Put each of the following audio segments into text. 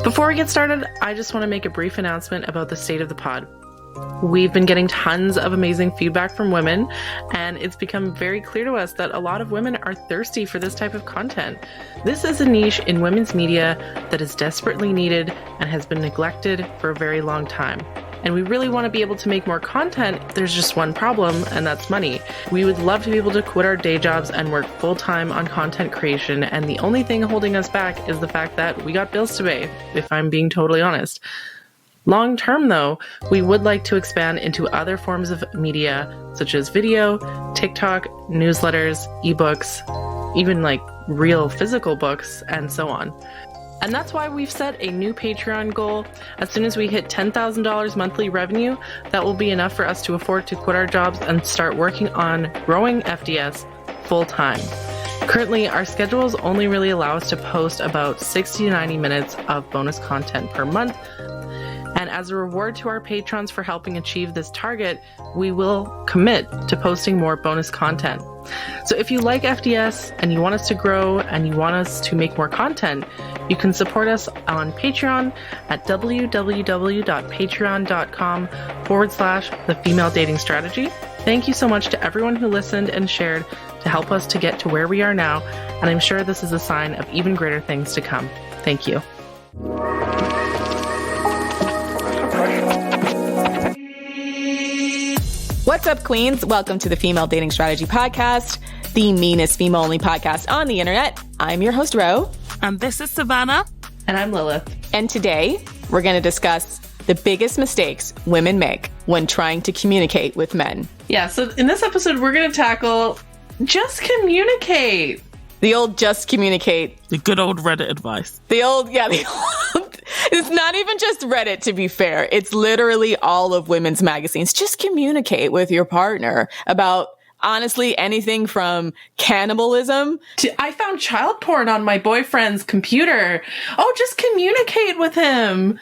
Before we get started, I just want to make a brief announcement about the state of the pod. We've been getting tons of amazing feedback from women, and it's become very clear to us that a lot of women are thirsty for this type of content. This is a niche in women's media that is desperately needed and has been neglected for a very long time. And we really want to be able to make more content. There's just one problem, and that's money. We would love to be able to quit our day jobs and work full-time on content creation, and the only thing holding us back is the fact that we got bills to pay, if I'm being totally honest. Long term, though, we would like to expand into other forms of media, such as video, TikTok, newsletters, ebooks, even like real physical books, and so on. And that's why we've set a new Patreon goal. As soon as we hit $10,000 monthly revenue, that will be enough for us to afford to quit our jobs and start working on growing FDS full time. Currently, our schedules only really allow us to post about 60 to 90 minutes of bonus content per month. And as a reward to our patrons for helping achieve this target, we will commit to posting more bonus content. So if you like FDS and you want us to grow and you want us to make more content, you can support us on Patreon at www.patreon.com/The Female Dating Strategy. Thank you so much to everyone who listened and shared to help us to get to where we are now. And I'm sure this is a sign of even greater things to come. Thank you. What's up, queens? Welcome to the Female Dating Strategy Podcast, the meanest female-only podcast on the internet. I'm your host, Ro. And this is Savannah. And I'm Lilith. And today, we're going to discuss the biggest mistakes women make when trying to communicate with men. Yeah, so in this episode, we're going to tackle just communicate. The old just communicate. The good old Reddit advice. It's not even just Reddit, to be fair. It's literally all of women's magazines. Just communicate with your partner about, honestly, anything from cannibalism. I found child porn on my boyfriend's computer. Oh, just communicate with him.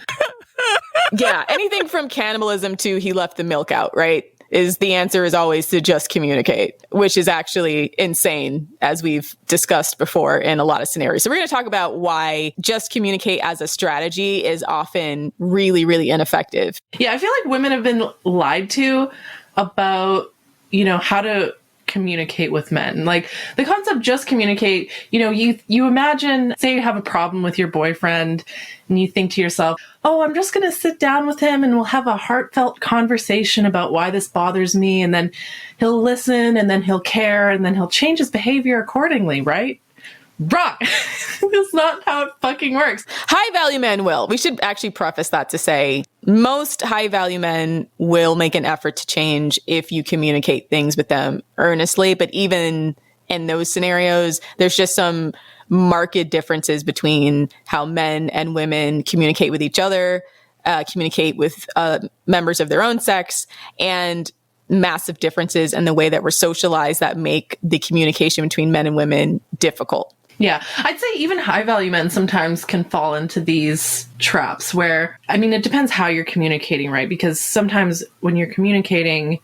Yeah, anything from cannibalism to he left the milk out, right? The answer is always to just communicate, which is actually insane, as we've discussed before in a lot of scenarios. So we're going to talk about why just communicate as a strategy is often really, really ineffective. Yeah, I feel like women have been lied to about, how to communicate with men. Like the concept just communicate, you imagine, say you have a problem with your boyfriend and you think to yourself, oh, I'm just going to sit down with him and we'll have a heartfelt conversation about why this bothers me. And then he'll listen and then he'll care and then he'll change his behavior accordingly, right? Wrong. That's not how it fucking works. High value men will. We should actually preface that to say most high value men will make an effort to change if you communicate things with them earnestly. But even in those scenarios, there's just some marked differences between how men and women communicate with each other, communicate with members of their own sex, and massive differences in the way that we're socialized that make the communication between men and women difficult. Yeah, I'd say even high value men sometimes can fall into these traps where, it depends how you're communicating, right? Because sometimes when you're communicating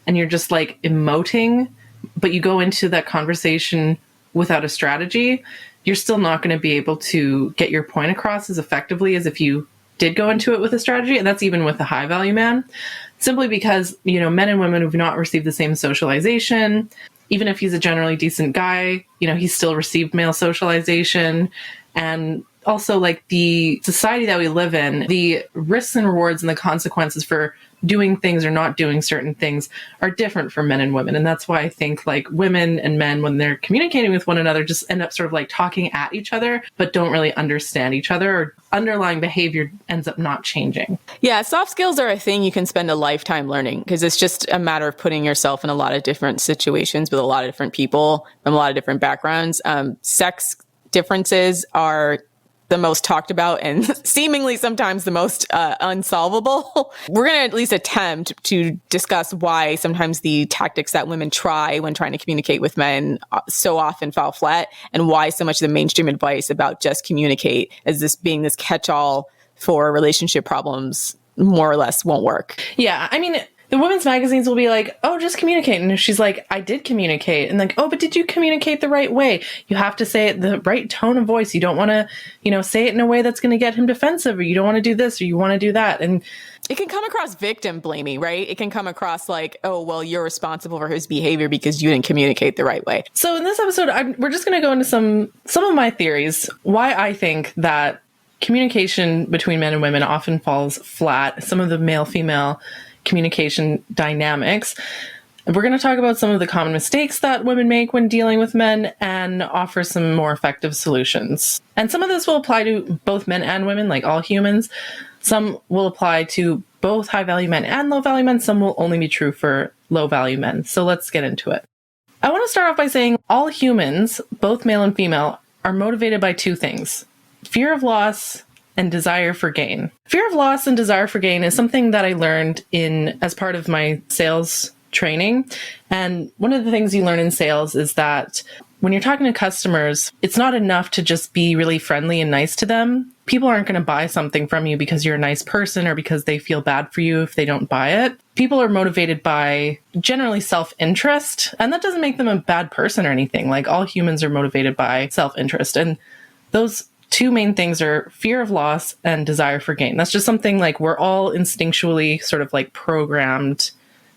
and you're just like emoting, but you go into that conversation without a strategy, you're still not going to be able to get your point across as effectively as if you did go into it with a strategy. And that's even with a high value man, simply because, men and women who've not received the same socialization, even if he's a generally decent guy, he's still received male socialization. And also like the society that we live in, the risks and rewards and the consequences for doing things or not doing certain things are different for men and women. And that's why I think like women and men, when they're communicating with one another, just end up sort of like talking at each other, but don't really understand each other, or underlying behavior ends up not changing. Yeah, soft skills are a thing you can spend a lifetime learning because it's just a matter of putting yourself in a lot of different situations with a lot of different people from a lot of different backgrounds. Sex differences are the most talked about and seemingly sometimes the most unsolvable. We're going to at least attempt to discuss why sometimes the tactics that women try when trying to communicate with men so often fall flat, and why so much of the mainstream advice about just communicate as this being this catch-all for relationship problems more or less won't work. Yeah, the women's magazines will be like, oh, just communicate. And if she's like, I did communicate. And like, oh, but did you communicate the right way? You have to say it the right tone of voice. You don't want to, say it in a way that's going to get him defensive, or you don't want to do this, or you want to do that. And it can come across victim blamey, right? It can come across like, oh, well, you're responsible for his behavior because you didn't communicate the right way. So in this episode, we're just going to go into some of my theories, why I think that communication between men and women often falls flat, some of the male-female communication dynamics. We're going to talk about some of the common mistakes that women make when dealing with men and offer some more effective solutions. And some of this will apply to both men and women, like all humans. Some will apply to both high-value men and low-value men. Some will only be true for low-value men. So let's get into it. I want to start off by saying all humans, both male and female, are motivated by two things: fear of loss and desire for gain. Fear of loss and desire for gain is something that I learned as part of my sales training. And one of the things you learn in sales is that when you're talking to customers, it's not enough to just be really friendly and nice to them. People aren't going to buy something from you because you're a nice person or because they feel bad for you if they don't buy it. People are motivated by generally self-interest, and that doesn't make them a bad person or anything. Like, all humans are motivated by self-interest. And those two main things are fear of loss and desire for gain. That's just something like we're all instinctually sort of like programmed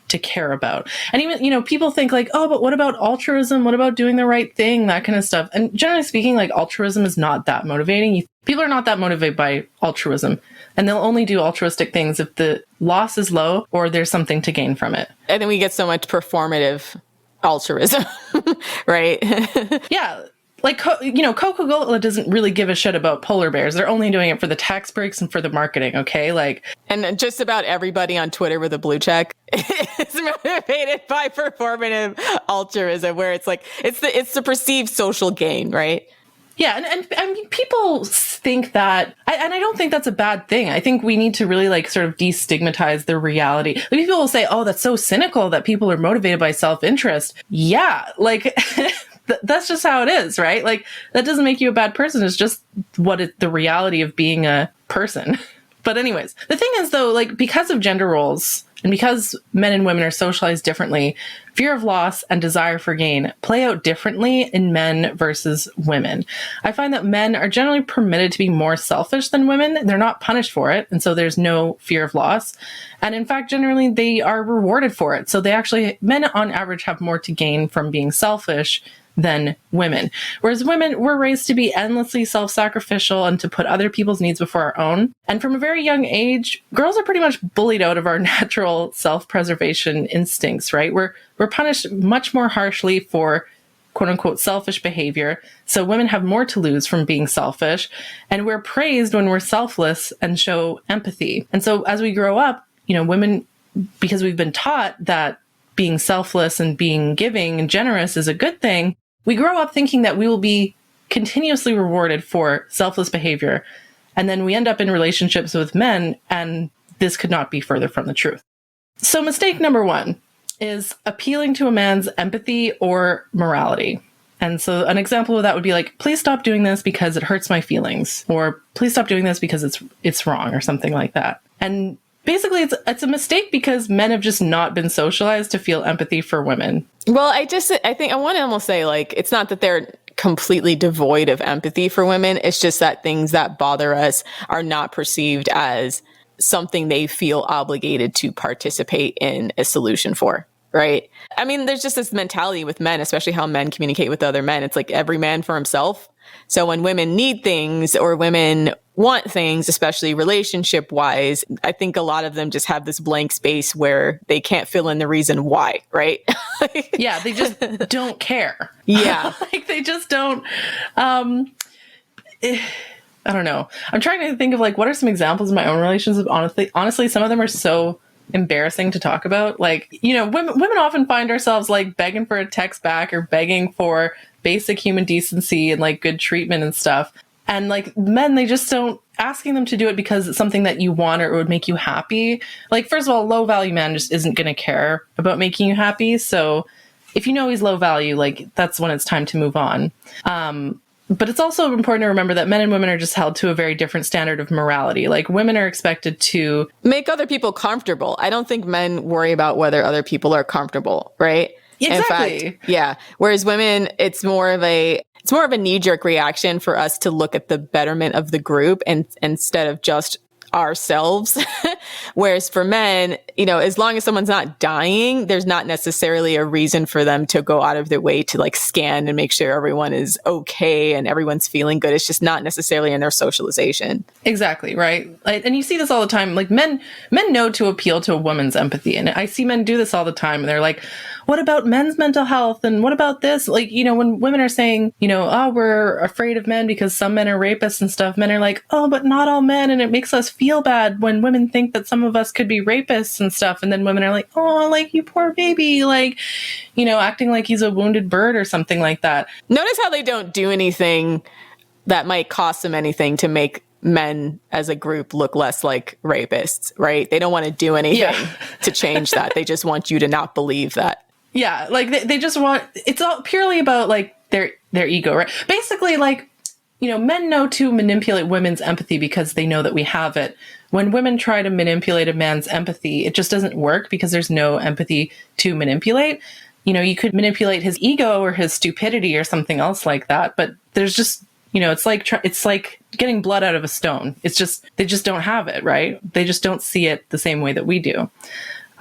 to care about. And even, people think like, oh, but what about altruism? What about doing the right thing? That kind of stuff. And generally speaking, like, altruism is not that motivating. People are not that motivated by altruism. And they'll only do altruistic things if the loss is low or there's something to gain from it. And then we get so much performative altruism, right? Yeah. Like, Coca-Cola doesn't really give a shit about polar bears. They're only doing it for the tax breaks and for the marketing, okay? And just about everybody on Twitter with a blue check is motivated by performative altruism, where it's like, it's the perceived social gain, right? Yeah, and I mean, people think that, and I don't think that's a bad thing. I think we need to really sort of destigmatize the reality. Like, people will say, oh, that's so cynical that people are motivated by self-interest. Yeah, that's just how it is, right? Like, that doesn't make you a bad person. It's just the reality of being a person. But anyways, the thing is, though, because of gender roles and because men and women are socialized differently, fear of loss and desire for gain play out differently in men versus women. I find that men are generally permitted to be more selfish than women. They're not punished for it, and so there's no fear of loss. And in fact, generally, they are rewarded for it. So men on average have more to gain from being selfish than women. Whereas women, we're raised to be endlessly self-sacrificial and to put other people's needs before our own. And from a very young age, girls are pretty much bullied out of our natural self-preservation instincts, right? We're punished much more harshly for quote unquote selfish behavior. So women have more to lose from being selfish, and we're praised when we're selfless and show empathy. And so as we grow up, women, because we've been taught that being selfless and being giving and generous is a good thing, we grow up thinking that we will be continuously rewarded for selfless behavior. And then we end up in relationships with men, and this could not be further from the truth. So mistake number one is appealing to a man's empathy or morality. And so an example of that would be like, please stop doing this because it hurts my feelings, or please stop doing this because it's wrong, or something like that. And basically, it's a mistake because men have just not been socialized to feel empathy for women. Well, I think I want to almost say, it's not that they're completely devoid of empathy for women. It's just that things that bother us are not perceived as something they feel obligated to participate in a solution for, right? I mean, there's just this mentality with men, especially how men communicate with other men. It's like every man for himself. So when women need things or women want things, especially relationship wise, I think a lot of them just have this blank space where they can't fill in the reason why, right? Yeah, they just don't care. Yeah. They just don't. I don't know. I'm trying to think of what are some examples of my own relationships. Honestly, some of them are so embarrassing to talk about. Women often find ourselves begging for a text back or begging for basic human decency and good treatment and stuff. And men, they just don't, asking them to do it because it's something that you want or it would make you happy. First of all, low value man just isn't going to care about making you happy. So if he's low value, that's when it's time to move on. But it's also important to remember that men and women are just held to a very different standard of morality. Like women are expected to make other people comfortable. I don't think men worry about whether other people are comfortable, right? Exactly. In fact, yeah. Whereas women, it's more of a knee-jerk reaction for us to look at the betterment of the group and instead of just ourselves. Whereas for men, as long as someone's not dying, there's not necessarily a reason for them to go out of their way to like scan and make sure everyone is okay and everyone's feeling good. It's just not necessarily in their socialization. Exactly, right? And you see this all the time. Like men know to appeal to a woman's empathy. And I see men do this all the time. And they're like, what about men's mental health? And what about this? Like, when women are saying, oh, we're afraid of men because some men are rapists and stuff, men are like, oh, but not all men. And it makes us feel bad when women think that some of us could be rapists and stuff. And then women are like, oh, like you poor baby, like, acting like he's a wounded bird or something like that. Notice how they don't do anything that might cost them anything to make men as a group look less like rapists, right? They don't want to do anything to change that. They just want you to not believe that. Yeah, like they just want, it's all purely about like their ego, right? Basically, like, men know to manipulate women's empathy because they know that we have it. When women try to manipulate a man's empathy, it just doesn't work because there's no empathy to manipulate. You could manipulate his ego or his stupidity or something else like that, but there's just, it's like getting blood out of a stone. It's just, they just don't have it, right? They just don't see it the same way that we do.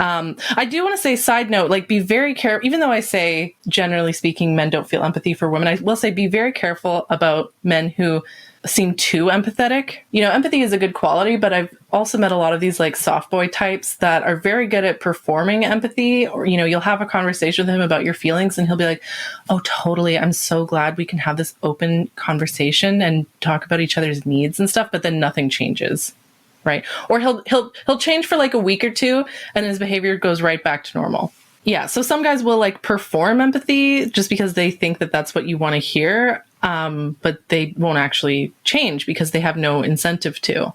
I do want to say, side note, like be very careful, even though I say, generally speaking, men don't feel empathy for women, I will say be very careful about men who seem too empathetic. Empathy is a good quality, but I've also met a lot of these like soft boy types that are very good at performing empathy, or, you'll have a conversation with him about your feelings and he'll be like, oh, totally. I'm so glad we can have this open conversation and talk about each other's needs and stuff, but then nothing changes. Right. Or he'll change for like a week or two and his behavior goes right back to normal. Yeah. So some guys will like perform empathy just because they think that that's what you want to hear. But they won't actually change because they have no incentive to.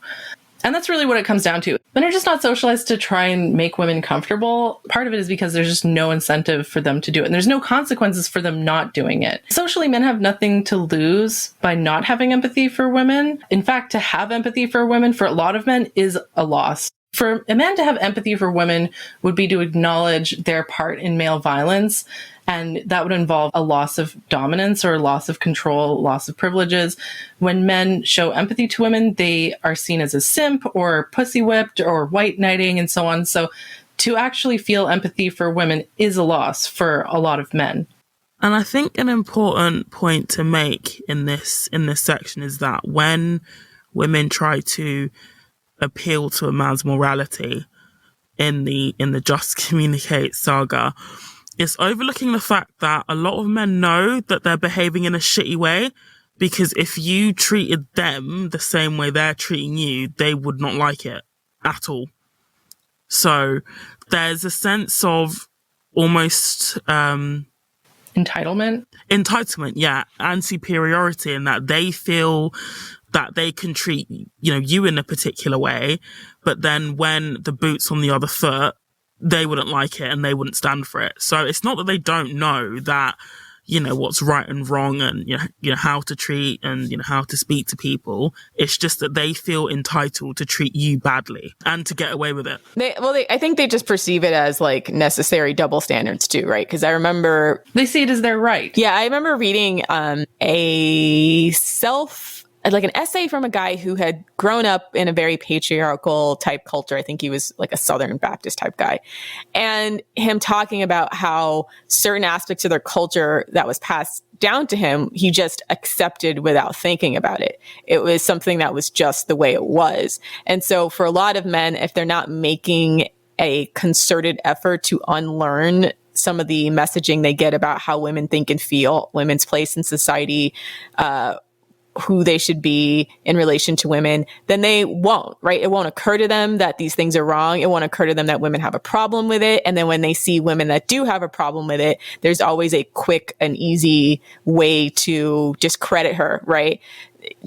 And that's really what it comes down to. Men are just not socialized to try and make women comfortable. Part of it is because there's just no incentive for them to do it. And there's no consequences for them not doing it. Socially, men have nothing to lose by not having empathy for women. In fact, to have empathy for women for a lot of men is a loss. For a man to have empathy for women would be to acknowledge their part in male violence. And that would involve a loss of dominance or loss of control, loss of privileges. When men show empathy to women, they are seen as a simp or pussy whipped or white knighting and so on. So to actually feel empathy for women is a loss for a lot of men. And I think an important point to make in this section is that when women try to appeal to a man's morality in the Just Communicate saga, it's overlooking the fact that a lot of men know that they're behaving in a shitty way, because if you treated them the same way they're treating you, they would not like it at all. So there's a sense of almost entitlement, yeah, and superiority, in that they feel that they can treat you in a particular way, but then when the boot's on the other foot, they wouldn't like it and they wouldn't stand for it. So it's not that they don't know that, what's right and wrong and, how to treat and, how to speak to people. It's just that they feel entitled to treat you badly and to get away with it. I think they just perceive it as like necessary double standards too, right? Because I remember... They see it as their right. Yeah, I remember reading an essay from a guy who had grown up in a very patriarchal type culture. I think he was like a Southern Baptist type guy. And him talking about how certain aspects of their culture that was passed down to him, he just accepted without thinking about it. It was something that was just the way it was. And so for a lot of men, if they're not making a concerted effort to unlearn some of the messaging they get about how women think and feel, women's place in society, who they should be in relation to women, then they won't, right? It won't occur to them that these things are wrong. It won't occur to them that women have a problem with it. And then when they see women that do have a problem with it, there's always a quick and easy way to discredit her, right?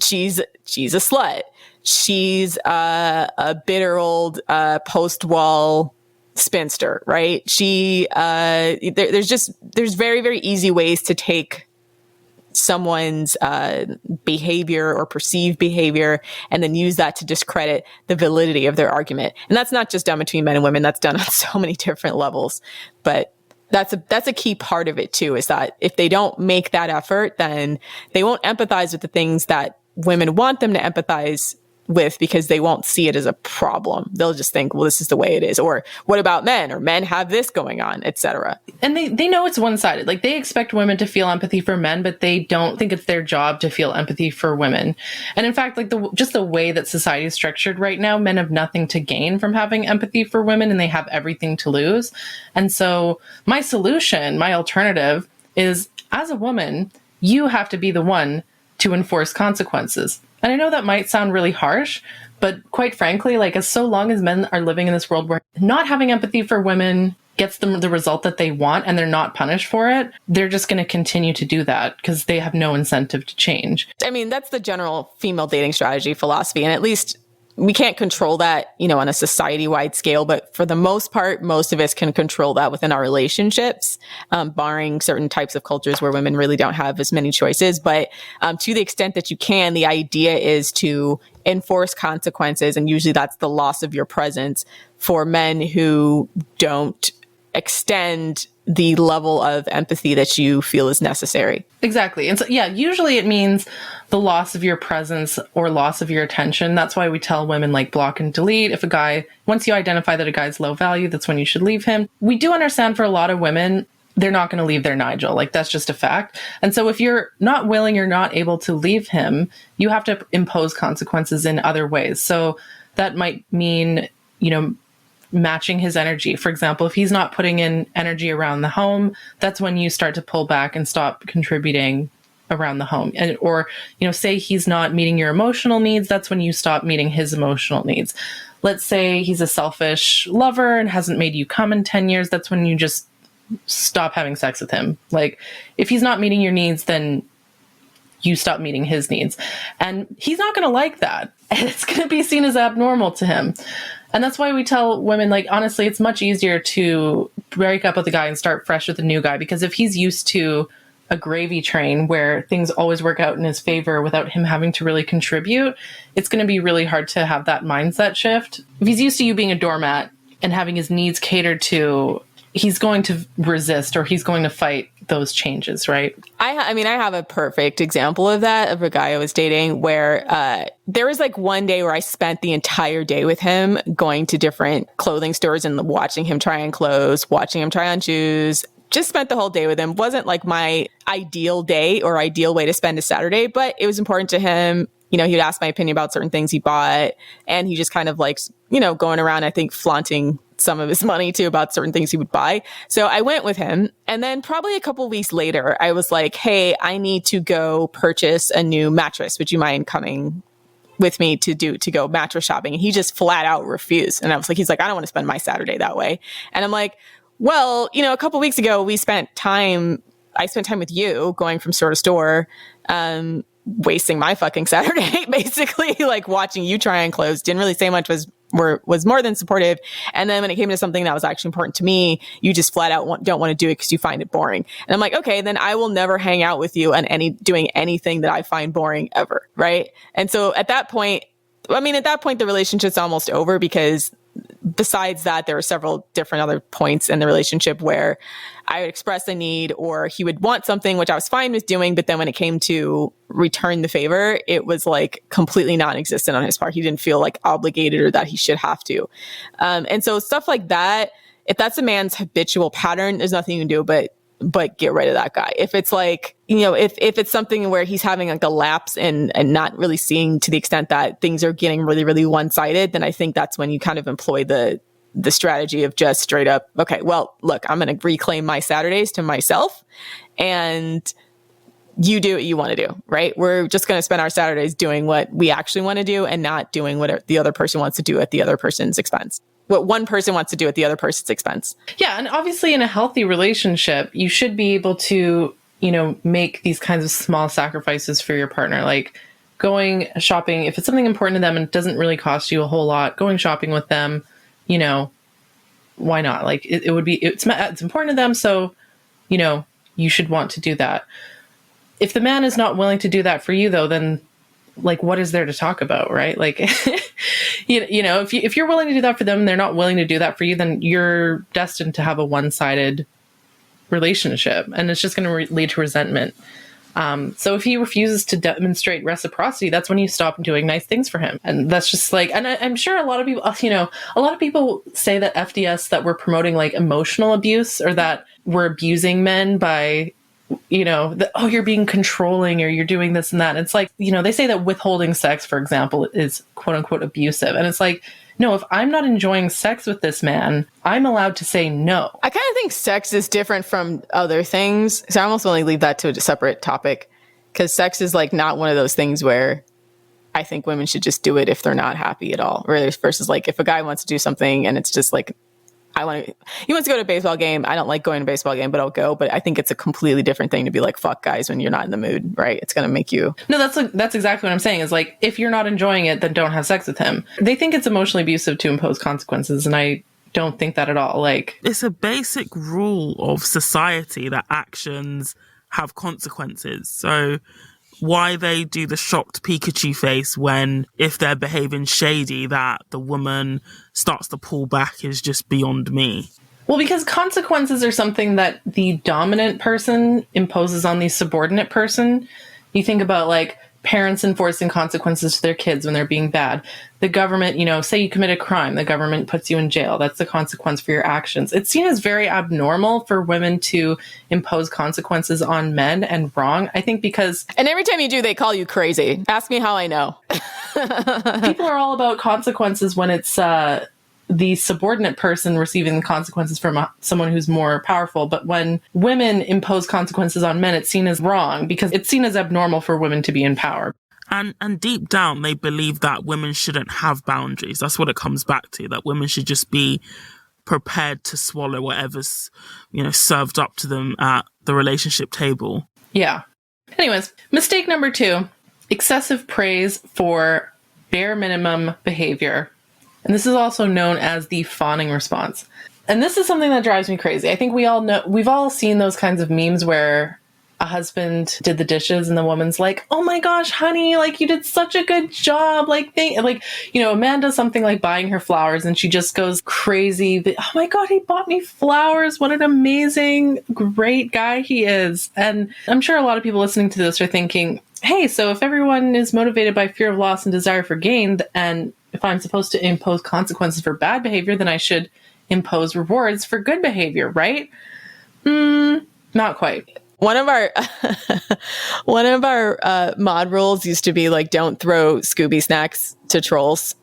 She's a slut. She's a bitter old post-wall spinster, right? There's very, very easy ways to take someone's behavior or perceived behavior and then use that to discredit the validity of their argument. And that's not just done between men and women. That's done on so many different levels. But that's a key part of it too, is that if they don't make that effort, then they won't empathize with the things that women want them to empathize with, because they won't see it as a problem. They'll just think, well, this is the way it is. Or what about men? Or men have this going on, etc. And they know it's one-sided. Like, they expect women to feel empathy for men, but they don't think it's their job to feel empathy for women. And in fact, like, just the way that society is structured right now, men have nothing to gain from having empathy for women, and they have everything to lose. And so my solution, my alternative is, as a woman, you have to be the one to enforce consequences. And I know that might sound really harsh, but quite frankly, like, as so long as men are living in this world where not having empathy for women gets them the result that they want and they're not punished for it, they're just going to continue to do that because they have no incentive to change. I mean, that's the general female dating strategy philosophy. And at least we can't control that, on a society-wide scale, but for the most part, most of us can control that within our relationships, barring certain types of cultures where women really don't have as many choices. But to the extent that you can, the idea is to enforce consequences, and usually that's the loss of your presence for men who don't extend the level of empathy that you feel is necessary. Exactly. And so, yeah, usually it means the loss of your presence or loss of your attention. That's why we tell women, like, block and delete. If a guy, once you identify that a guy's low value, that's when you should leave him. We do understand for a lot of women, they're not going to leave their Nigel. Like, that's just a fact. And so if you're not willing, you're not able to leave him, you have to impose consequences in other ways. So that might mean, matching his energy. For example, if he's not putting in energy around the home, that's when you start to pull back and stop contributing around the home. And, or, say he's not meeting your emotional needs, that's when you stop meeting his emotional needs. Let's say he's a selfish lover and hasn't made you come in 10 years, that's when you just stop having sex with him. Like, if he's not meeting your needs, then you stop meeting his needs. And he's not going to like that. And it's going to be seen as abnormal to him. And that's why we tell women, like, honestly, it's much easier to break up with a guy and start fresh with a new guy, because if he's used to a gravy train where things always work out in his favor without him having to really contribute, it's going to be really hard to have that mindset shift. If he's used to you being a doormat and having his needs catered to, he's going to resist, or he's going to fight those changes, right? I mean, I have a perfect example of that, of a guy I was dating where there was like one day where I spent the entire day with him going to different clothing stores and watching him try on clothes, watching him try on shoes. Just spent the whole day with him. Wasn't like my ideal day or ideal way to spend a Saturday, but it was important to him. He'd ask my opinion about certain things he bought, and he just kind of likes, going around, I think, flaunting some of his money too about certain things he would buy. So I went with him. And then probably a couple weeks later, I was like, hey, I need to go purchase a new mattress. Would you mind coming with me to go mattress shopping? And he just flat out refused. And I was like, he's like, I don't want to spend my Saturday that way. And I'm like, well, a couple weeks ago, I spent time with you going from store to store, wasting my fucking Saturday, basically, like watching you try on clothes. Didn't really say much, was more than supportive. And then when it came to something that was actually important to me, you just flat out don't want to do it because you find it boring. And I'm like, okay, then I will never hang out with you and doing anything that I find boring ever. Right. And so at that point, the relationship's almost over, because besides that, there were several different other points in the relationship where I would express a need, or he would want something, which I was fine with doing. But then when it came to return the favor, it was like completely non-existent on his part. He didn't feel like obligated or that he should have to. And so stuff like that, if that's a man's habitual pattern, there's nothing you can do but get rid of that guy. If it's like, if it's something where he's having like a lapse and not really seeing to the extent that things are getting really, really one-sided, then I think that's when you kind of employ the strategy of just straight up, okay, well, look, I'm going to reclaim my Saturdays to myself, and you do what you want to do, right? We're just going to spend our Saturdays doing what we actually want to do and not doing what the other person wants to do at the other person's expense. What one person wants to do at the other person's expense. Yeah. And obviously in a healthy relationship, you should be able to, make these kinds of small sacrifices for your partner, like going shopping. If it's something important to them and it doesn't really cost you a whole lot, going shopping with them, why not? Like it's important to them. So, you should want to do that. If the man is not willing to do that for you, though, then like, what is there to talk about, right? Like, you know, if you're willing to do that for them and they're not willing to do that for you, then you're destined to have a one-sided relationship, and it's just going to lead to resentment. So if he refuses to demonstrate reciprocity, that's when you stop doing nice things for him. And that's just like, and I'm sure a lot of people, you know, a lot of people say that FDS, that we're promoting like emotional abuse, or that we're abusing men by, you know, oh, you're being controlling, or you're doing this and that. And it's like, you know, they say that withholding sex, for example, is quote unquote abusive. And it's like, no, if I'm not enjoying sex with this man, I'm allowed to say no. I kind of think sex is different from other things. So I almost want to leave that to a separate topic, because sex is like not one of those things where I think women should just do it if they're not happy at all. Or versus like if a guy wants to do something and it's just like, he wants to go to a baseball game. I don't like going to a baseball game, but I'll go. But I think it's a completely different thing to be like, fuck guys when you're not in the mood, right? It's going to make you. No, that's exactly what I'm saying, is like, if you're not enjoying it, then don't have sex with him. They think it's emotionally abusive to impose consequences. And I don't think that at all. Like, it's a basic rule of society that actions have consequences. So why they do the shocked Pikachu face when, if they're behaving shady, that the woman starts to pull back is just beyond me. Well, because consequences are something that the dominant person imposes on the subordinate person. You think about like parents enforcing consequences to their kids when they're being bad. The government, you know, say you commit a crime, the government puts you in jail. That's the consequence for your actions. It's seen as very abnormal for women to impose consequences on men, and wrong, I think, because... And every time you do, they call you crazy. Ask me how I know. People are all about consequences when it's the subordinate person receiving the consequences from someone who's more powerful. But when women impose consequences on men, it's seen as wrong, because it's seen as abnormal for women to be in power. And deep down, they believe that women shouldn't have boundaries. That's what it comes back to, that women should just be prepared to swallow whatever's, you know, served up to them at the relationship table. Yeah. Anyways, mistake number 2, excessive praise for bare minimum behavior. And this is also known as the fawning response. And this is something that drives me crazy. I think we've all seen those kinds of memes where a husband did the dishes and the woman's like, oh my gosh, honey, like you did such a good job. Like you know, a man does something like buying her flowers and she just goes crazy. Oh my God, he bought me flowers. What an amazing, great guy he is. And I'm sure a lot of people listening to this are thinking, hey, so if everyone is motivated by fear of loss and desire for gain, and if I'm supposed to impose consequences for bad behavior, then I should impose rewards for good behavior, right? Not quite. One of our mod rules used to be like, don't throw Scooby snacks to trolls.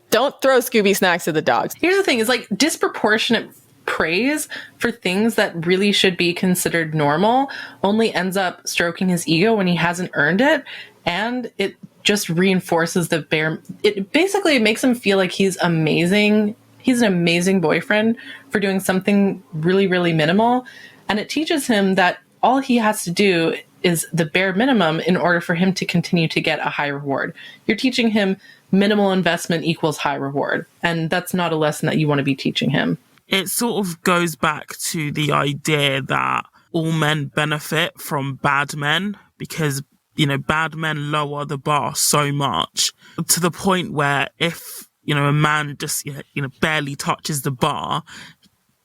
Don't throw Scooby snacks to the dogs. Here's the thing, is like disproportionate praise for things that really should be considered normal only ends up stroking his ego when he hasn't earned it. And it just reinforces it makes him feel like he's amazing. He's an amazing boyfriend for doing something really, really minimal. And it teaches him that all he has to do is the bare minimum in order for him to continue to get a high reward. You're teaching him minimal investment equals high reward. And that's not a lesson that you want to be teaching him. It sort of goes back to the idea that all men benefit from bad men, because, you know, bad men lower the bar so much to the point where if, you know, a man just, you know, barely touches the bar,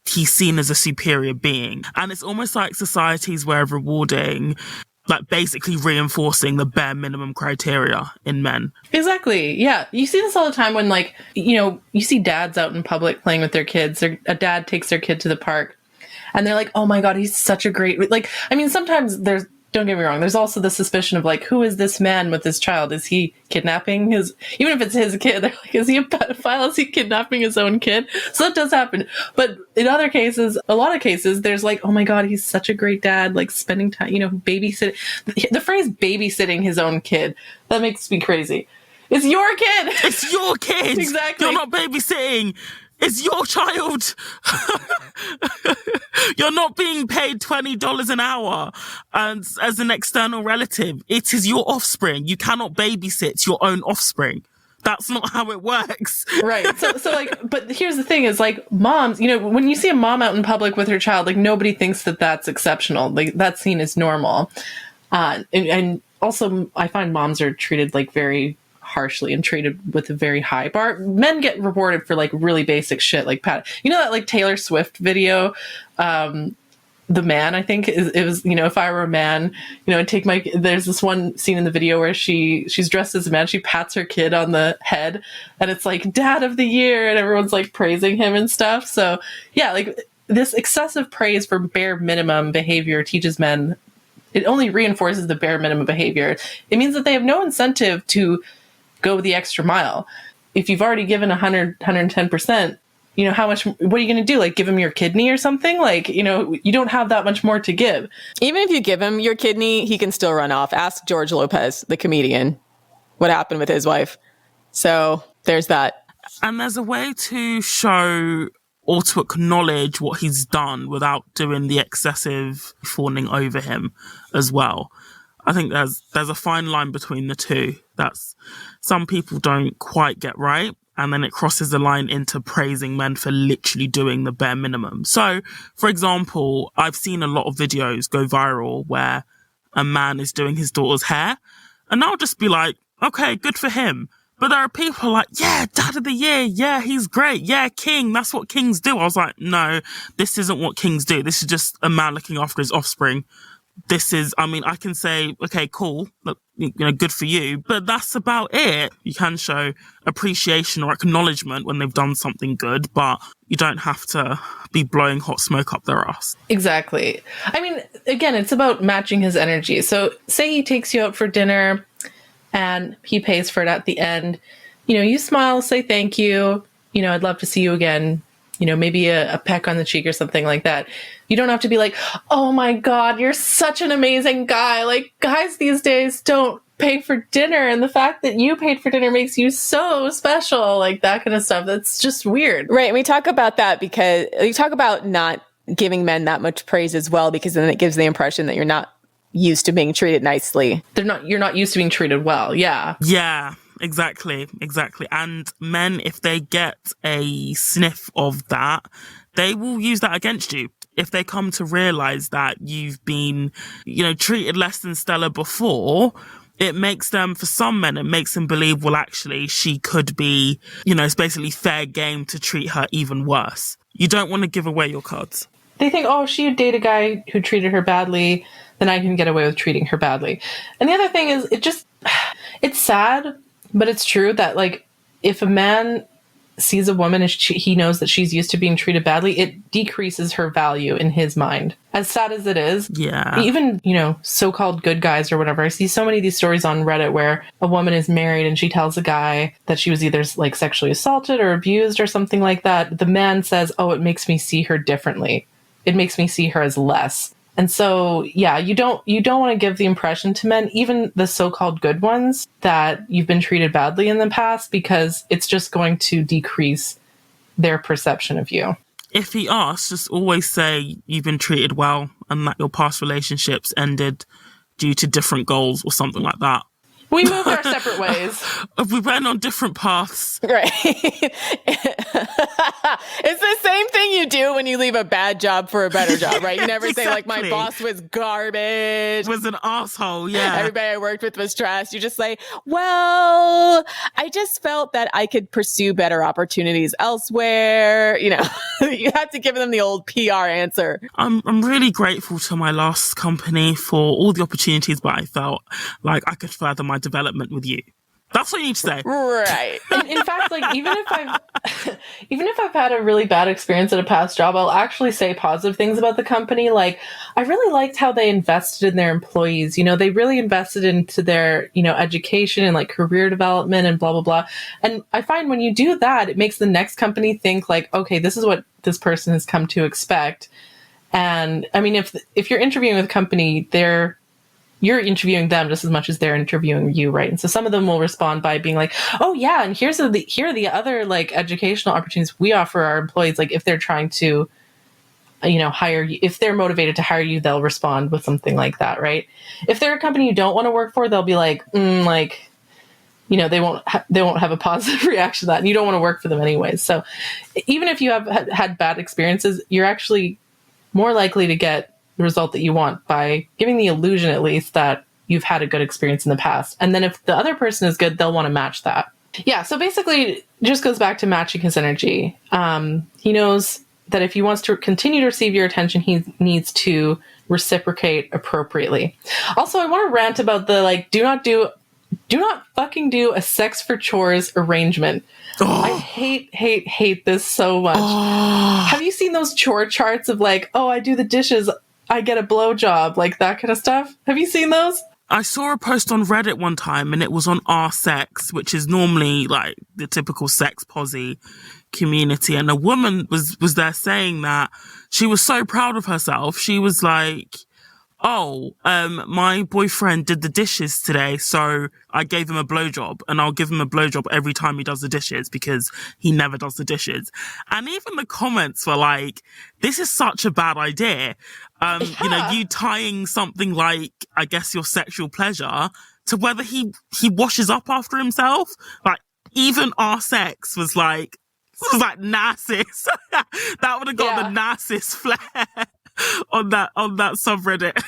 he's seen as a superior being. And it's almost like society's way of rewarding, like basically reinforcing the bare minimum criteria in men. Exactly. Yeah. You see this all the time when, like, you know, you see dads out in public playing with their kids. A dad takes their kid to the park and they're like, oh my God, he's such a great, like, I mean, sometimes don't get me wrong, there's also the suspicion of like, who is this man with this child? Is he kidnapping even if it's his kid, they're like, is he a pedophile? Is he kidnapping his own kid? So that does happen. But in a lot of cases, there's like, oh my God, he's such a great dad, like spending time, you know, babysitting. The phrase babysitting his own kid, that makes me crazy. It's your kid. It's your kid. Exactly. You're not babysitting. It's your child. You're not being paid $20 an hour as an external relative. It is your offspring. You cannot babysit your own offspring. That's not how it works. Right. So like, but here's the thing is like moms, you know, when you see a mom out in public with her child, like nobody thinks that that's exceptional. Like that's seen as normal. And also I find moms are treated like very harshly and treated with a very high bar. Men get rewarded for like really basic shit, like that like Taylor Swift video, The Man, I think it was, if I were a man, I'd take there's this one scene in the video where she's dressed as a man, she pats her kid on the head, and it's like dad of the year, and everyone's like praising him and stuff. So yeah, like this excessive praise for bare minimum behavior teaches men, it only reinforces the bare minimum behavior. It means that they have no incentive to go the extra mile. If you've already given 110%, how much, what are you going to do? Like give him your kidney or something? Like, you don't have that much more to give. Even if you give him your kidney, he can still run off. Ask George Lopez, the comedian, what happened with his wife. So there's that. And there's a way to show or to acknowledge what he's done without doing the excessive fawning over him as well. I think there's a fine line between the two that's some people don't quite get right. And then it crosses the line into praising men for literally doing the bare minimum. So, for example, I've seen a lot of videos go viral where a man is doing his daughter's hair. And I'll just be like, okay, good for him. But there are people like, yeah, dad of the year. Yeah, he's great. Yeah, king. That's what kings do. I was like, no, this isn't what kings do. This is just a man looking after his offspring. I can say, okay, cool. Look, good for you. But that's about it. You can show appreciation or acknowledgement when they've done something good, but you don't have to be blowing hot smoke up their ass. Exactly. I mean, again, it's about matching his energy. So say he takes you out for dinner and he pays for it at the end. You smile, say thank you. I'd love to see you again. Maybe a peck on the cheek or something like that. You don't have to be like, oh my God, you're such an amazing guy. Like, guys these days don't pay for dinner. And the fact that you paid for dinner makes you so special. Like that kind of stuff. That's just weird. Right. And we talk about that because you talk about not giving men that much praise as well, because then it gives the impression that you're not used to being treated nicely. You're not used to being treated well. Yeah. Yeah. Exactly. And men, if they get a sniff of that, they will use that against you. If they come to realize that you've been, treated less than stellar before, it makes them, for some men, it makes them believe, well, actually, she could be, it's basically fair game to treat her even worse. You don't want to give away your cards. They think, oh, she would date a guy who treated her badly, then I can get away with treating her badly. And the other thing is, it's sad, but it's true that, like, if a man sees a woman and he knows that she's used to being treated badly, it decreases her value in his mind. As sad as it is, yeah. Even, so-called good guys or whatever. I see so many of these stories on Reddit where a woman is married and she tells a guy that she was either like sexually assaulted or abused or something like that. The man says, oh, it makes me see her differently. It makes me see her as less. And so, yeah, you don't want to give the impression to men, even the so-called good ones, that you've been treated badly in the past, because it's just going to decrease their perception of you. If he asks, just always say you've been treated well and that your past relationships ended due to different goals or something like that. We moved our separate ways. We went on different paths. Right. It's the same thing you do when you leave a bad job for a better job, right? You never Exactly. say, like, my boss was garbage. Was an asshole, yeah. Everybody I worked with was trash. You just say, well, I just felt that I could pursue better opportunities elsewhere. You have to give them the old PR answer. I'm really grateful to my last company for all the opportunities, but I felt like I could further my development with you. That's what you need to say. Right. In fact, like even if I've had a really bad experience at a past job, I'll actually say positive things about the company. Like, I really liked how they invested in their employees. They really invested into their, education and like career development and blah, blah, blah. And I find when you do that, it makes the next company think like, okay, this is what this person has come to expect. And I mean, if you're interviewing with a company, you're interviewing them just as much as they're interviewing you, right? And so some of them will respond by being like, oh yeah, and here are the other like educational opportunities we offer our employees. Like if they're trying to, hire you, if they're motivated to hire you, they'll respond with something like that, right? If they're a company you don't want to work for, they'll be like, they won't have a positive reaction to that, and you don't want to work for them anyways. So even if you have had bad experiences, you're actually more likely to get the result that you want by giving the illusion, at least, that you've had a good experience in the past. And then if the other person is good, they'll want to match that. Yeah, so basically, it just goes back to matching his energy. He knows that if he wants to continue to receive your attention, he needs to reciprocate appropriately. Also, I want to rant about the, like, do not fucking do a sex for chores arrangement. Oh. I hate this so much. Oh. Have you seen those chore charts of like, oh, I do the dishes, I get a blowjob, like that kind of stuff? Have you seen those? I saw a post on Reddit one time, and it was on our sex, which is normally like the typical sex posse community. And a woman was there saying that she was so proud of herself. She was like, oh, my boyfriend did the dishes today, so I gave him a blowjob, and I'll give him a blowjob every time he does the dishes because he never does the dishes. And even the comments were like, this is such a bad idea. Yeah. You know, you tying something like, I guess, your sexual pleasure to whether he washes up after himself. Like, even our sex was like narcissist. That would have got the narcissist flair on that subreddit.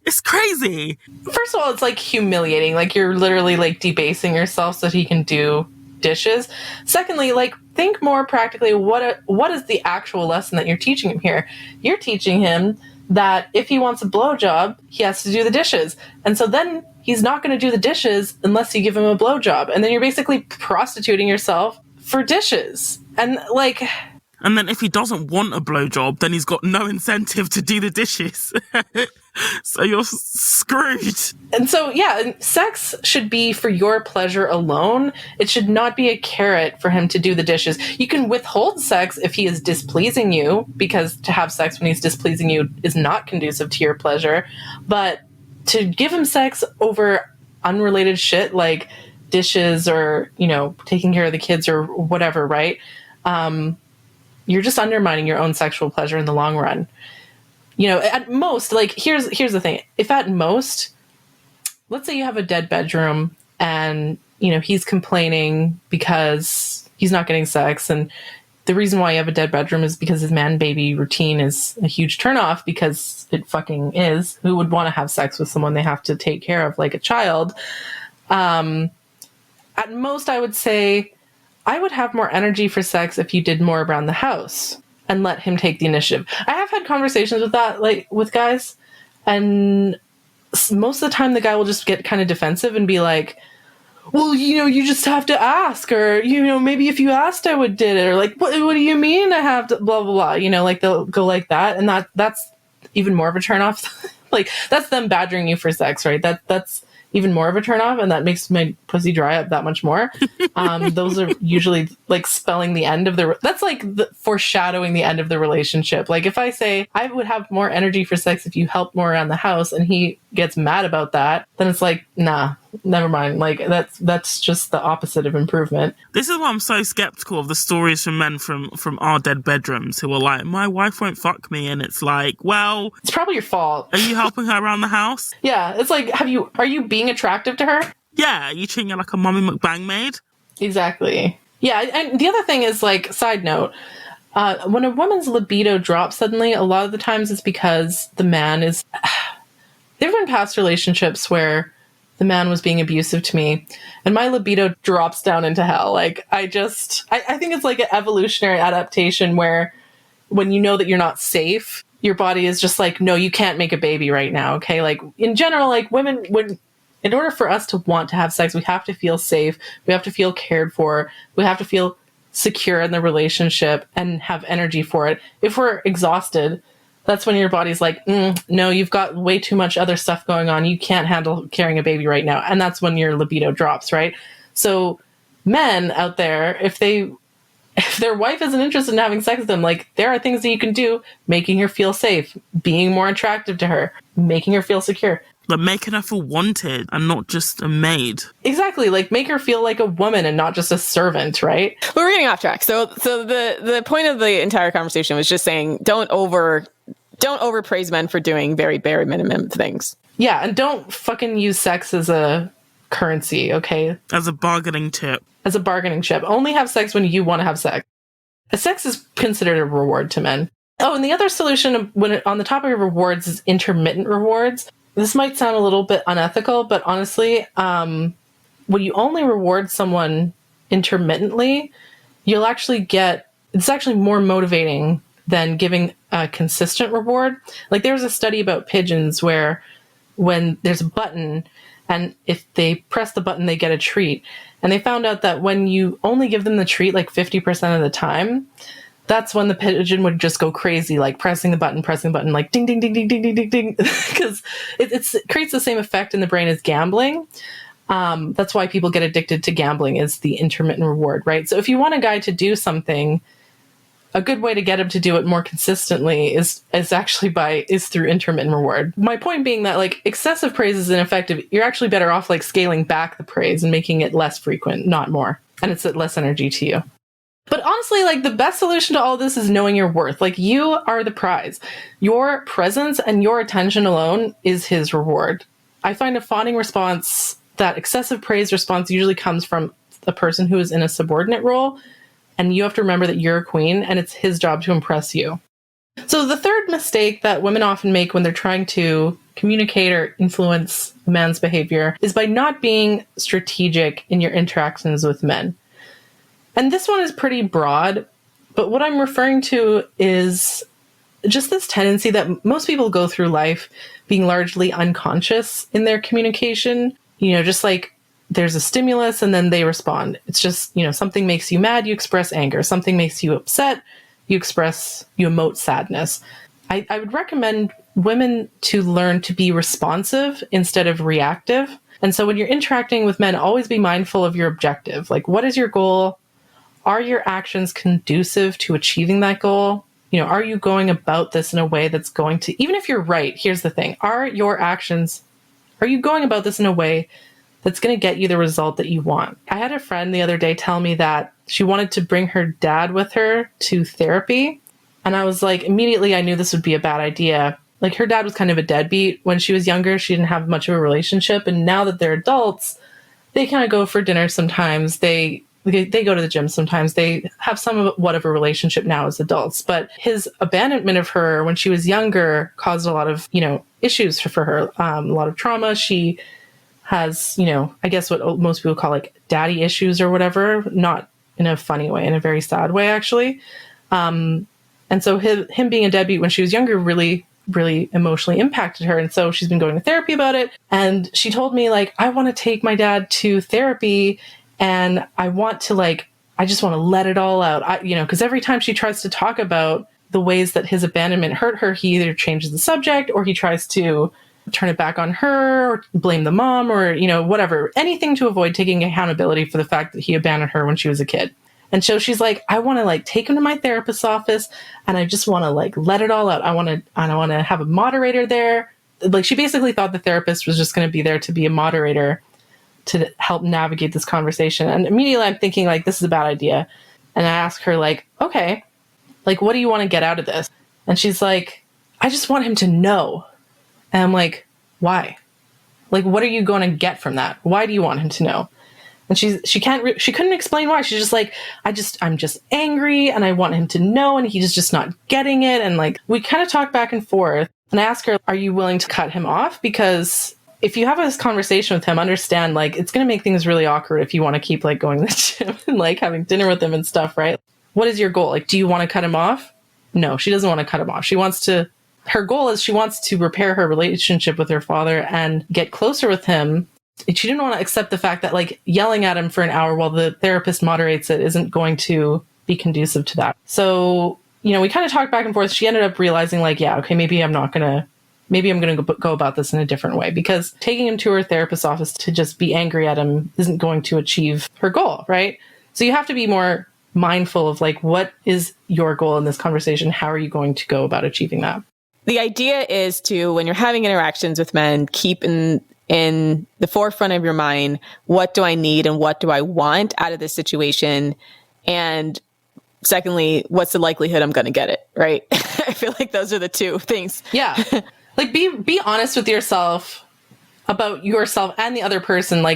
It's crazy. First of all, it's like humiliating. Like, you're literally like debasing yourself so he can do dishes. Secondly, like, think more practically, what is the actual lesson that you're teaching him here? You're teaching him that if he wants a blowjob, he has to do the dishes. And so then he's not going to do the dishes unless you give him a blowjob. And then you're basically prostituting yourself for dishes. And like... And then if he doesn't want a blowjob, then he's got no incentive to do the dishes. So you're screwed. And so, yeah, sex should be for your pleasure alone. It should not be a carrot for him to do the dishes. You can withhold sex if he is displeasing you, because to have sex when he's displeasing you is not conducive to your pleasure. But to give him sex over unrelated shit like dishes or, you know, taking care of the kids or whatever, right? You're just undermining your own sexual pleasure in the long run. You know, at most, like, here's the thing. If at most, let's say you have a dead bedroom and, you know, he's complaining because he's not getting sex, and the reason why you have a dead bedroom is because his man-baby routine is a huge turnoff, because it fucking is. Who would want to have sex with someone they have to take care of like a child? At most, I would say I would have more energy for sex if you did more around the house and let him take the initiative. I have had conversations with that, like, with guys, and most of the time the guy will just get kind of defensive and be like, well, you know, you just have to ask, or, you know, maybe if you asked I would did it, or like, what do you mean I have to, blah, blah, blah, you know, like, they'll go like that, and that's even more of a turnoff. Like, that's them badgering you for sex, right? That's even more of a turnoff, and that makes my pussy dry up that much more. Those are usually like spelling the end of that's like foreshadowing the end of the relationship. Like, if I say I would have more energy for sex if you helped more around the house, and he gets mad about that, then it's like, nah, never mind. Like, that's just the opposite of improvement. This is why I'm so skeptical of the stories from men from our dead bedrooms who are like, my wife won't fuck me, and it's like, well, it's probably your fault. Are you helping her around the house? Yeah, it's like, are you being attractive to her? Yeah, you treating her like a Mummy McBang maid? Exactly. Yeah, and the other thing is, like, side note, when a woman's libido drops suddenly, a lot of the times it's because the man is... There have been past relationships where the man was being abusive to me, and my libido drops down into hell. Like, I think it's like an evolutionary adaptation where when you know that you're not safe, your body is just like, no, you can't make a baby right now, okay? Like, in general, like, women, in order for us to want to have sex, we have to feel safe, we have to feel cared for, we have to feel secure in the relationship and have energy for it. If we're exhausted, that's when your body's like, no, you've got way too much other stuff going on. You can't handle carrying a baby right now. And that's when your libido drops, right? So men out there, if their wife isn't interested in having sex with them, like, there are things that you can do, making her feel safe, being more attractive to her, making her feel secure. Like, making her feel wanted and not just a maid. Exactly. Like, make her feel like a woman and not just a servant, right? But we're getting off track. So the point of the entire conversation was just saying, don't overpraise men for doing very bare minimum things. Yeah, and don't fucking use sex as a currency, okay? As a bargaining chip. As a bargaining chip. Only have sex when you want to have sex. Sex is considered a reward to men. Oh, and the other solution on the topic of rewards is intermittent rewards. This might sound a little bit unethical, but honestly, when you only reward someone intermittently, it's actually more motivating than giving a consistent reward. Like there was a study about pigeons where when there's a button and if they press the button, they get a treat. And they found out that when you only give them the treat like 50% of the time, that's when the pigeon would just go crazy, like pressing the button, like ding, ding, ding, ding, ding, ding, ding, ding, because it creates the same effect in the brain as gambling. That's why people get addicted to gambling, is the intermittent reward, right? So if you want a guy to do something, a good way to get him to do it more consistently is through intermittent reward. My point being that like excessive praise is ineffective. You're actually better off like scaling back the praise and making it less frequent, not more. And it's less energy to you. But honestly, like the best solution to all this is knowing your worth. Like you are the prize. Your presence and your attention alone is his reward. I find a fawning response, that excessive praise response, usually comes from a person who is in a subordinate role. And you have to remember that you're a queen and it's his job to impress you. So the third mistake that women often make when they're trying to communicate or influence a man's behavior is by not being strategic in your interactions with men. And this one is pretty broad, but what I'm referring to is just this tendency that most people go through life being largely unconscious in their communication. You know, just like there's a stimulus and then they respond. It's just, you know, something makes you mad, you express anger. Something makes you upset, you emote sadness. I would recommend women to learn to be responsive instead of reactive. And so when you're interacting with men, always be mindful of your objective. Like, what is your goal? Are your actions conducive to achieving that goal? You know, are you going about this in a way that's going to, even if you're right, here's the thing, are you going about this in a way that's going to get you the result that you want? I had a friend the other day tell me that she wanted to bring her dad with her to therapy. And I was like, immediately I knew this would be a bad idea. Like her dad was kind of a deadbeat when she was younger. She didn't have much of a relationship. And now that they're adults, they kind of go for dinner sometimes. They go to the gym sometimes. They have somewhat of a relationship now as adults. But his abandonment of her when she was younger caused a lot of, issues for her, a lot of trauma. She has, I guess what most people call like daddy issues or whatever, not in a funny way, in a very sad way, actually. And so him being a deadbeat when she was younger really, really emotionally impacted her. And so she's been going to therapy about it. And she told me, like, I want to take my dad to therapy and I just want to let it all out. Because every time she tries to talk about the ways that his abandonment hurt her, he either changes the subject or he tries to turn it back on her or blame the mom or, whatever, anything to avoid taking accountability for the fact that he abandoned her when she was a kid. And so she's like, I want to take him to my therapist's office and I just want to let it all out. I want to have a moderator there. Like she basically thought the therapist was just going to be there to be a moderator to help navigate this conversation. And immediately I'm thinking this is a bad idea. And I ask her okay, what do you want to get out of this? And she's like, I just want him to know. And I'm like, why? What are you going to get from that? Why do you want him to know? And she couldn't explain why. She's just like, I'm just angry and I want him to know and he's just not getting it. And we kind of talk back and forth and I ask her, are you willing to cut him off? Because if you have this conversation with him, understand it's going to make things really awkward if you want to keep going to the gym and having dinner with him and stuff, right? What is your goal? Do you want to cut him off? No, she doesn't want to cut him off. Her goal is she wants to repair her relationship with her father and get closer with him. She didn't want to accept the fact that yelling at him for an hour while the therapist moderates it isn't going to be conducive to that. So, we kind of talked back and forth. She ended up realizing maybe I'm going to go about this in a different way, because taking him to her therapist's office to just be angry at him isn't going to achieve her goal, right? So you have to be more mindful of what is your goal in this conversation? How are you going to go about achieving that? The idea is to, when you're having interactions with men, keep in the forefront of your mind, what do I need and what do I want out of this situation? And secondly, what's the likelihood I'm going to get it, right? I feel like those are the two things. Yeah. Be honest with yourself about yourself and the other person.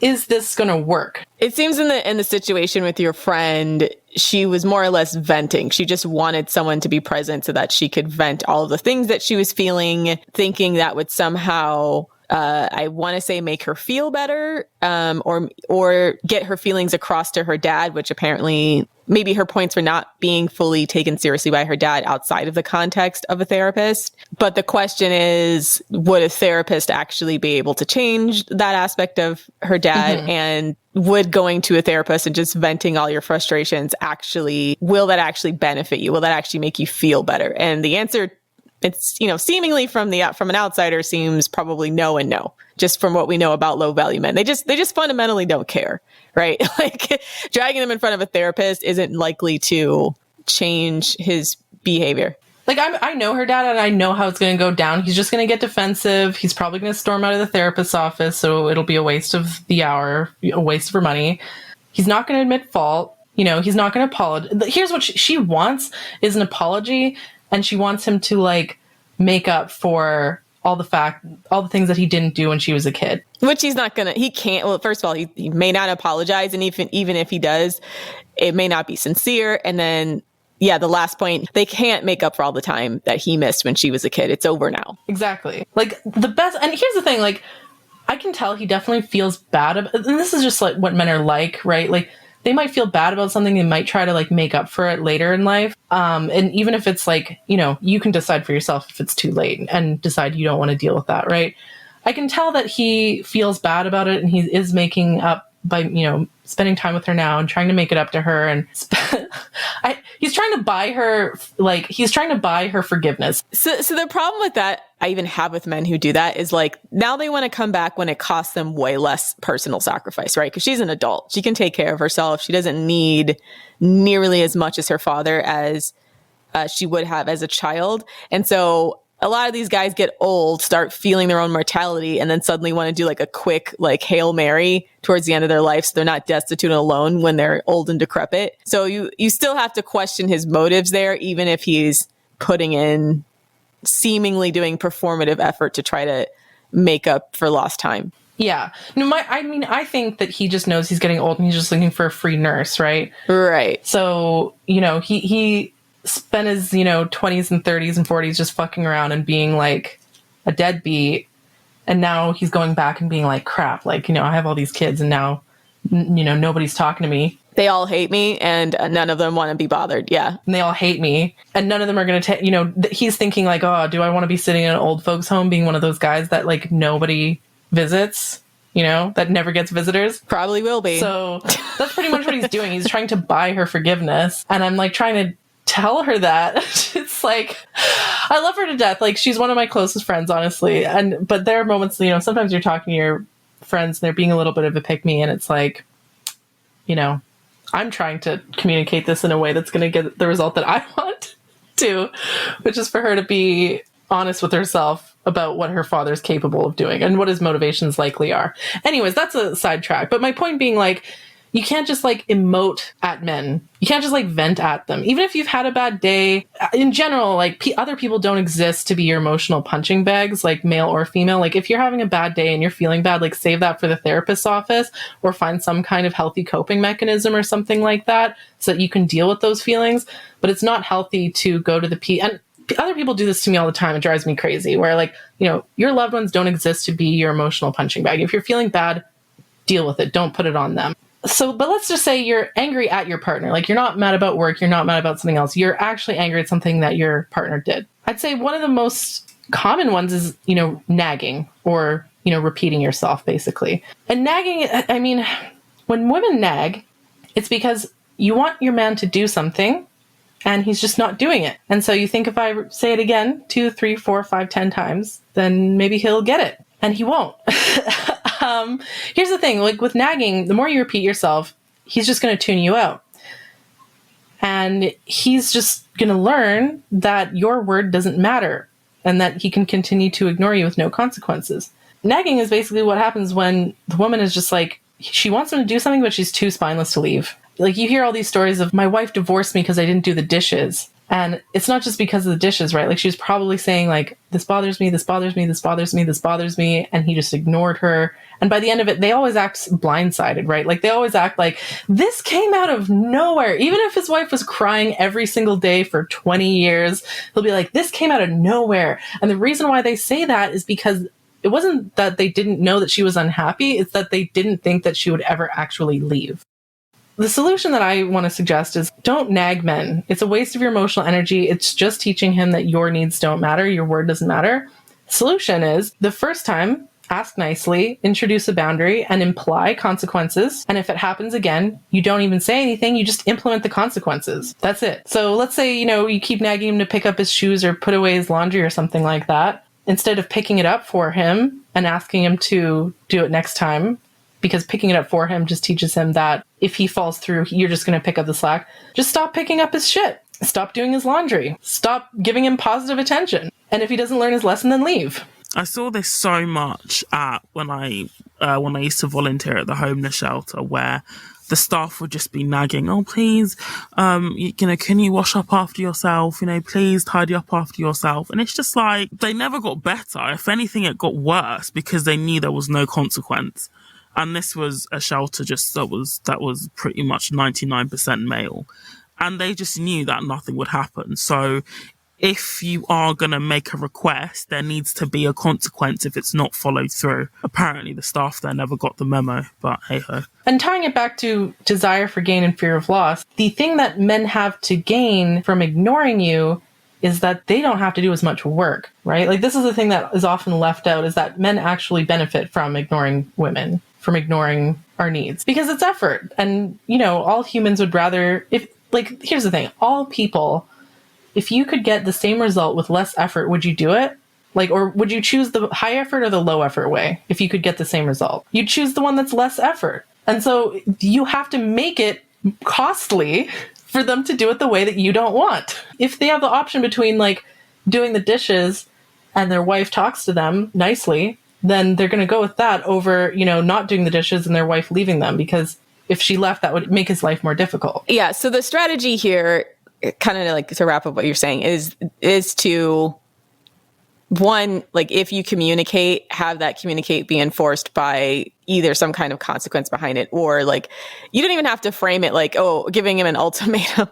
Is this going to work? It seems in the situation with your friend, she was more or less venting. She just wanted someone to be present so that she could vent all of the things that she was feeling, thinking that would somehow, I want to say, make her feel better, or get her feelings across to her dad, which apparently maybe her points were not being fully taken seriously by her dad outside of the context of a therapist. But the question is, would a therapist actually be able to change that aspect of her dad? And would going to a therapist and just venting all your frustrations will that actually benefit you? Will that actually make you feel better? And the answer, it's, seemingly from an outsider, seems probably no and no, just from what we know about low value men. They just fundamentally don't care, right? Like, dragging them in front of a therapist isn't likely to change his behavior. Like, I know her dad, and I know how it's going to go down. He's just going to get defensive. He's probably going to storm out of the therapist's office, so it'll be a waste of the hour, a waste of her money. He's not going to admit fault. He's not going to apologize. Here's what she wants is an apology, and she wants him to, like, make up for all the things that he didn't do when she was a kid. Which he can't. Well, first of all, he may not apologize, and even if he does, it may not be sincere. And then, yeah, the last point, they can't make up for all the time that he missed when she was a kid. It's over now. Exactly. Like, the best, and here's the thing, like, I can tell he definitely feels bad about, and this is just like what men are like, right? Like, they might feel bad about something, they might try to, like, make up for it later in life. And even if it's like, you can decide for yourself if it's too late and decide you don't want to deal with that, right? I can tell that he feels bad about it, and he is making up by, spending time with her now and trying to make it up to her. And he's trying to buy her, forgiveness. So the problem with that I even have with men who do that is, like, now they want to come back when it costs them way less personal sacrifice, right? Because she's an adult. She can take care of herself. She doesn't need nearly as much as her father as she would have as a child. And so a lot of these guys get old, start feeling their own mortality, and then suddenly want to do, like, a quick, like, Hail Mary towards the end of their life, so they're not destitute and alone when they're old and decrepit. So you still have to question his motives there, even if he's putting in seemingly doing performative effort to try to make up for lost time. Yeah. No, I think that he just knows he's getting old and he's just looking for a free nurse, right? Right. So, he spent his, 20s and 30s and 40s just fucking around and being, like, a deadbeat. And now he's going back and being like, crap, like, I have all these kids and now, nobody's talking to me. They all hate me, and none of them want to be bothered. Yeah. And they all hate me. And none of them are going to take, he's thinking, like, oh, do I want to be sitting in an old folks home being one of those guys that, like, nobody visits, that never gets visitors? Probably will be. So that's pretty much what he's doing. He's trying to buy her forgiveness. And I'm, like, trying to tell her that. It's like, I love her to death. Like, she's one of my closest friends, honestly. But there are moments, sometimes you're talking to your friends and they're being a little bit of a pick-me, and it's like, I'm trying to communicate this in a way that's going to get the result that I want to, which is for her to be honest with herself about what her father's capable of doing and what his motivations likely are. Anyways, that's a sidetrack. But my point being, like, you can't just, like, emote at men. You can't just, like, vent at them. Even if you've had a bad day, in general, like, other people don't exist to be your emotional punching bags, like, male or female. Like, if you're having a bad day and you're feeling bad, like, save that for the therapist's office or find some kind of healthy coping mechanism or something like that so that you can deal with those feelings. But it's not healthy to go to the and other people do this to me all the time. It drives me crazy, where, like, your loved ones don't exist to be your emotional punching bag. If you're feeling bad, deal with it. Don't put it on them. So, but let's just say you're angry at your partner. Like, you're not mad about work. You're not mad about something else. You're actually angry at something that your partner did. I'd say one of the most common ones is, nagging or, repeating yourself, basically. And nagging, I mean, when women nag, it's because you want your man to do something and he's just not doing it. And so you think, if I say it again 2, 3, 4, 5, 10 times, then maybe he'll get it. And he won't. Here's the thing, like, with nagging, the more you repeat yourself, he's just going to tune you out. And he's just going to learn that your word doesn't matter and that he can continue to ignore you with no consequences. Nagging is basically what happens when the woman is just like, she wants him to do something, but she's too spineless to leave. Like, you hear all these stories of, my wife divorced me because I didn't do the dishes. And it's not just because of the dishes, right? Like she was probably saying like, this bothers me, this bothers me, this bothers me, this bothers me. And he just ignored her. And by the end of it, they always act blindsided, right? Like they always act like this came out of nowhere. Even if his wife was crying every single day for 20 years, he'll be like, this came out of nowhere. And the reason why they say that is because it wasn't that they didn't know that she was unhappy. It's that they didn't think that she would ever actually leave. The solution that I want to suggest is don't nag men. It's a waste of your emotional energy. It's just teaching him that your needs don't matter. Your word doesn't matter. Solution is the first time, ask nicely, introduce a boundary, and imply consequences. And if it happens again, you don't even say anything. You just implement the consequences. That's it. So let's say, you keep nagging him to pick up his shoes or put away his laundry or something like that. Instead of picking it up for him and asking him to do it next time, because picking it up for him just teaches him that if he falls through, you're just going to pick up the slack. Just stop picking up his shit. Stop doing his laundry. Stop giving him positive attention. And if he doesn't learn his lesson, then leave. I saw this so much when I used to volunteer at the homeless shelter, where the staff would just be nagging, oh, please, can you wash up after yourself? Please tidy up after yourself. And it's just like, they never got better. If anything, it got worse because they knew there was no consequence. And this was a shelter that was pretty much 99% male. And they just knew that nothing would happen. So if you are going to make a request, there needs to be a consequence if it's not followed through. Apparently the staff there never got the memo, but hey-ho. And tying it back to desire for gain and fear of loss, the thing that men have to gain from ignoring you is that they don't have to do as much work, right? Like this is the thing that is often left out, is that men actually benefit from ignoring women, from ignoring our needs, because it's effort. And, all humans would rather, here's the thing, all people, if you could get the same result with less effort, would you do it? Or would you choose the high effort or the low effort way if you could get the same result? You'd choose the one that's less effort. And so you have to make it costly for them to do it the way that you don't want. If they have the option between doing the dishes and their wife talks to them nicely, then they're going to go with that over, not doing the dishes and their wife leaving them, because if she left, that would make his life more difficult. Yeah. So the strategy here, kind of to wrap up what you're saying, is to, one, if you communicate, have that communicate be enforced by either some kind of consequence behind it, or you don't even have to frame it giving him an ultimatum.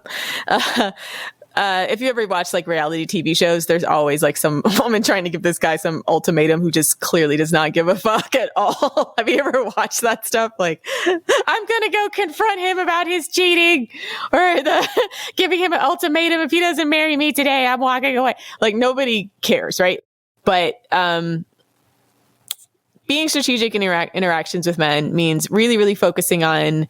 If you ever watch reality TV shows, there's always some woman trying to give this guy some ultimatum who just clearly does not give a fuck at all. Have you ever watched that stuff? I'm going to go confront him about his cheating, or giving him an ultimatum. If he doesn't marry me today, I'm walking away. Nobody cares, right? But being strategic in interactions with men means really, really focusing on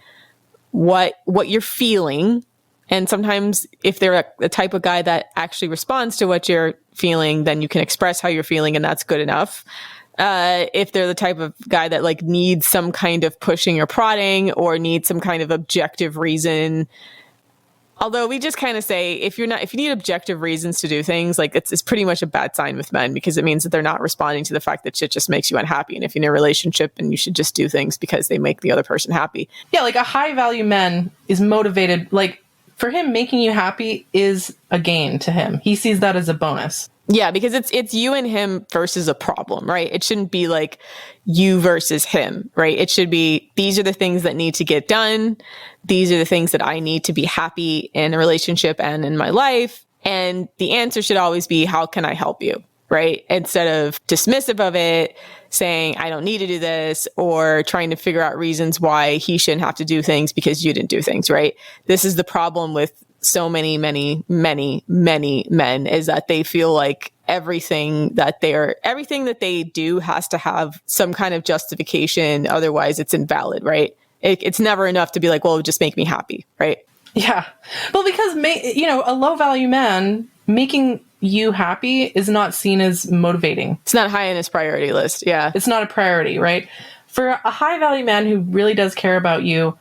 what you're feeling. And sometimes if they're the type of guy that actually responds to what you're feeling, then you can express how you're feeling, and that's good enough. If they're the type of guy that needs some kind of pushing or prodding, or needs some kind of objective reason. Although we just kind of say, if you need objective reasons to do things, it's pretty much a bad sign with men, because it means that they're not responding to the fact that shit just makes you unhappy. And if you're in a relationship, and you should just do things because they make the other person happy. Yeah. A high value man is motivated, for him, making you happy is a gain to him. He sees that as a bonus. Yeah, because it's you and him versus a problem, right? It shouldn't be you versus him, right? It should be, these are the things that need to get done. These are the things that I need to be happy in a relationship and in my life. And the answer should always be, how can I help you? Right? Instead of dismissive of it, saying, I don't need to do this, or trying to figure out reasons why he shouldn't have to do things because you didn't do things, right? This is the problem with so many men, is that they feel like everything that they do has to have some kind of justification. Otherwise it's invalid, right? It's never enough to be well, just make me happy, right? Yeah. Well, because, a low value man making you happy is not seen as motivating. It's not high on his priority list. Yeah. It's not a priority, right? For a high value man who really does care about you,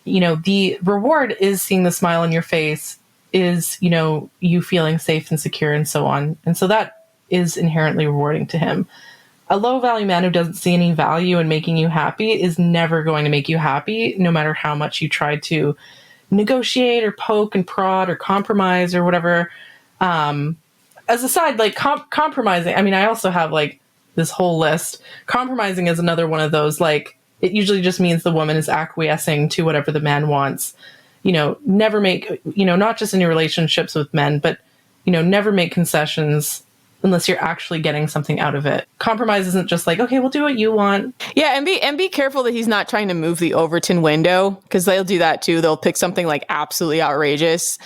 the reward is seeing the smile on your face, is, you feeling safe and secure and so on. And so that is inherently rewarding to him. A low value man who doesn't see any value in making you happy is never going to make you happy, no matter how much you try to, negotiate or poke and prod or compromise or whatever. As a side, like compromising, I mean, I also have like this whole list. Compromising is another one of those, like, it usually just means the woman is acquiescing to whatever the man wants. Never make, not just in your relationships with men, but, never make concessions unless you're actually getting something out of it. Compromise isn't just like, okay, we'll do what you want. Yeah, and be careful that he's not trying to move the Overton window, because they'll do that too. They'll pick something like absolutely outrageous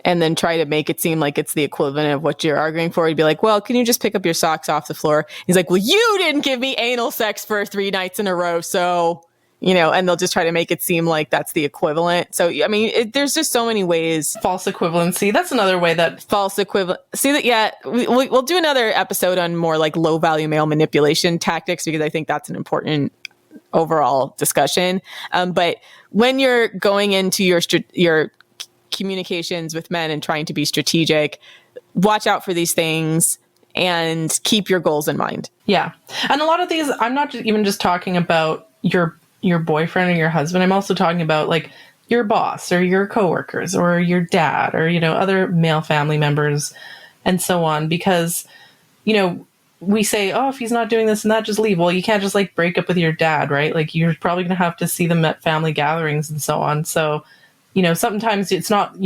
and then try to make it seem like it's the equivalent of what you're arguing for. He'd be like, well, can you just pick up your socks off the floor? He's like, well, you didn't give me anal sex for 3 nights in a row, so, and they'll just try to make it seem like that's the equivalent. So, I mean, there's just so many ways. False equivalency. That's another way that... False equivalent. See that? Yeah, we'll do another episode on more like low value male manipulation tactics, because I think that's an important overall discussion. But when you're going into your communications with men and trying to be strategic, watch out for these things and keep your goals in mind. Yeah. And a lot of these, I'm not even just talking about your boyfriend or your husband. I'm also talking about like your boss or your coworkers or your dad or, other male family members and so on. Because, we say, oh, if he's not doing this and that, just leave. Well, you can't just like break up with your dad, right? Like you're probably going to have to see them at family gatherings and so on. So, sometimes it's not,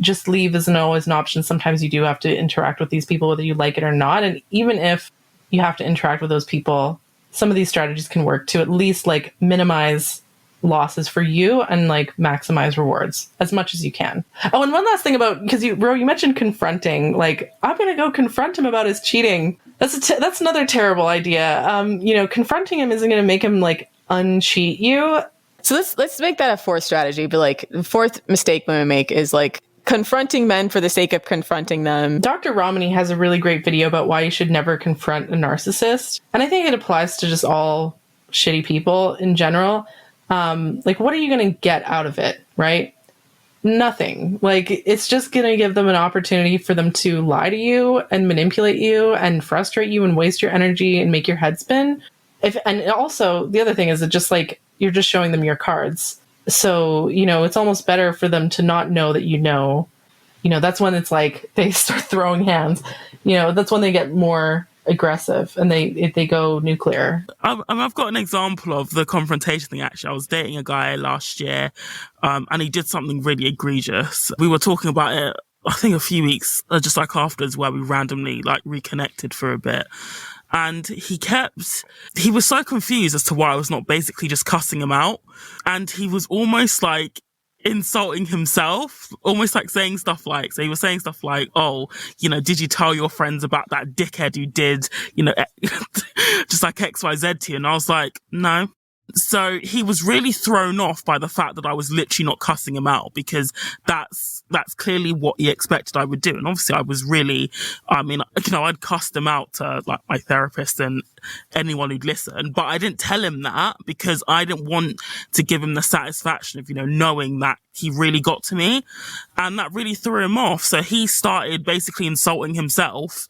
just leave isn't always an option. Sometimes you do have to interact with these people, whether you like it or not. And even if you have to interact with those people, some of these strategies can work to at least like minimize losses for you and like maximize rewards as much as you can. Oh, and one last thing about, because you mentioned confronting, like, I'm going to go confront him about his cheating. That's another terrible idea. Confronting him isn't going to make him like uncheat you. So let's make that a fourth strategy. But like the fourth mistake women make is like confronting men for the sake of confronting them. Dr. Romney has a really great video about why you should never confront a narcissist. And I think it applies to just all shitty people in general. Like, what are you going to get out of it, right? Nothing. Like, it's just going to give them an opportunity for them to lie to you and manipulate you and frustrate you and waste your energy and make your head spin. And also, the other thing is that just like, you're just showing them your cards. So, it's almost better for them to not know that that's when it's like they start throwing hands. That's when they get more aggressive and they go nuclear. I've got an example of the confrontation thing, actually. I was dating a guy last year and he did something really egregious. We were talking about it, I think a few weeks just like afterwards, where we randomly like reconnected for a bit. And he was so confused as to why I was not basically just cussing him out. And he was almost like insulting himself, almost like saying stuff like, so he was saying stuff like, oh, did you tell your friends about that dickhead who did, just like XYZ to you? And I was like, no. So he was really thrown off by the fact that I was literally not cussing him out, because that's clearly what he expected I would do. And obviously I was really, I'd cussed him out to like my therapist and anyone who'd listen, but I didn't tell him that because I didn't want to give him the satisfaction of, knowing that he really got to me, and that really threw him off. So he started basically insulting himself,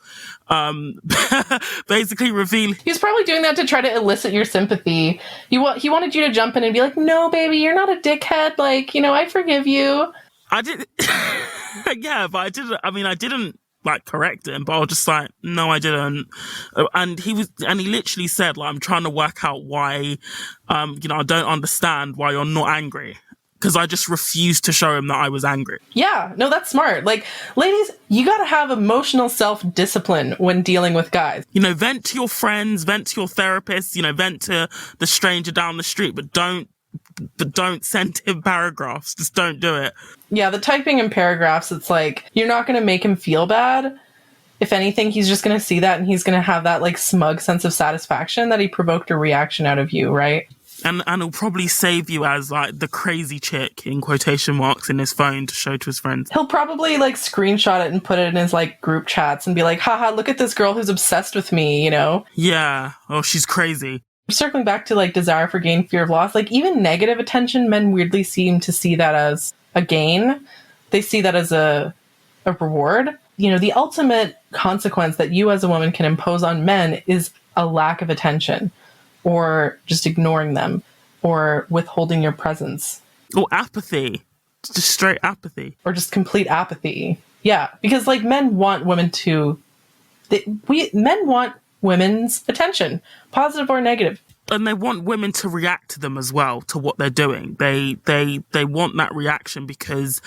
basically revealing. He's probably doing that to try to elicit your sympathy. He wanted you to jump in and be like, no, baby, you're not a dickhead. Like, I forgive you. I did. Yeah, but I didn't like correct him, but I was just like, no, I didn't. And he literally said, like, I'm trying to work out why, I don't understand why you're not angry. Because I just refused to show him that I was angry. Yeah, no, that's smart. Like, ladies, you gotta have emotional self-discipline when dealing with guys. Vent to your friends, vent to your therapist, vent to the stranger down the street, but don't send him paragraphs. Just don't do it. Yeah, the typing in paragraphs, it's like, you're not gonna make him feel bad. If anything, he's just gonna see that and he's gonna have that, like, smug sense of satisfaction that he provoked a reaction out of you, right? And it'll probably save you as like the crazy chick in quotation marks in his phone to show to his friends. He'll probably like screenshot it and put it in his like group chats and be like, haha, look at this girl who's obsessed with me, Yeah. Oh, she's crazy. Circling back to like desire for gain, fear of loss, like even negative attention, men weirdly seem to see that as a gain. They see that as a reward. The ultimate consequence that you as a woman can impose on men is a lack of attention, or just ignoring them, or withholding your presence. Or apathy. just straight apathy. Or just complete apathy. Yeah, because like men want women to men want women's attention, positive or negative. And they want women to react to them as well, to what they're doing. They want that reaction because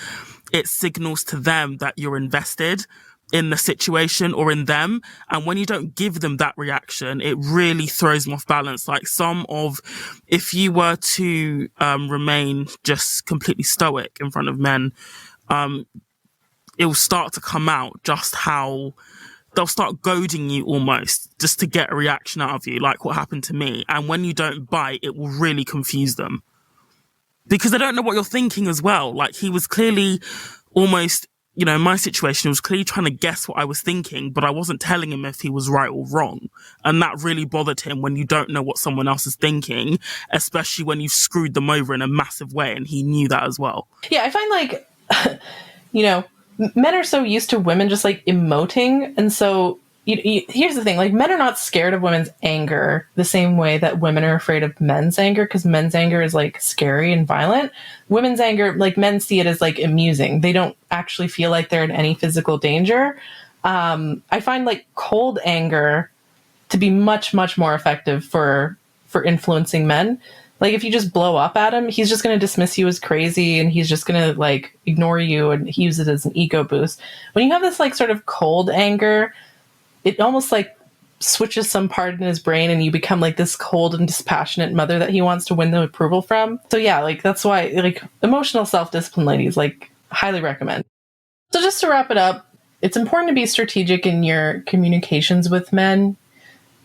it signals to them that you're invested in the situation or in them. And when you don't give them that reaction, it really throws them off balance. Like if you were to remain just completely stoic in front of men, it will start to come out just how they'll start goading you almost just to get a reaction out of you, like what happened to me. And when you don't bite, it will really confuse them because they don't know what you're thinking as well. Like he was clearly almost, in my situation, he was clearly trying to guess what I was thinking, but I wasn't telling him if he was right or wrong. And that really bothered him when you don't know what someone else is thinking, especially when you've screwed them over in a massive way. And he knew that as well. Yeah, I find like, men are so used to women just like emoting. And so here's the thing, like men are not scared of women's anger the same way that women are afraid of men's anger, because men's anger is like scary and violent. Women's anger, like men see it as like amusing. They don't actually feel like they're in any physical danger. I find like cold anger to be much, much more effective for influencing men. Like if you just blow up at him, he's just going to dismiss you as crazy and he's just going to like ignore you and use it as an ego boost. When you have this like sort of cold anger, it almost like switches some part in his brain and you become like this cold and dispassionate mother that he wants to win the approval from. So yeah, like that's why like emotional self-discipline, ladies, like highly recommend. So just to wrap it up, it's important to be strategic in your communications with men.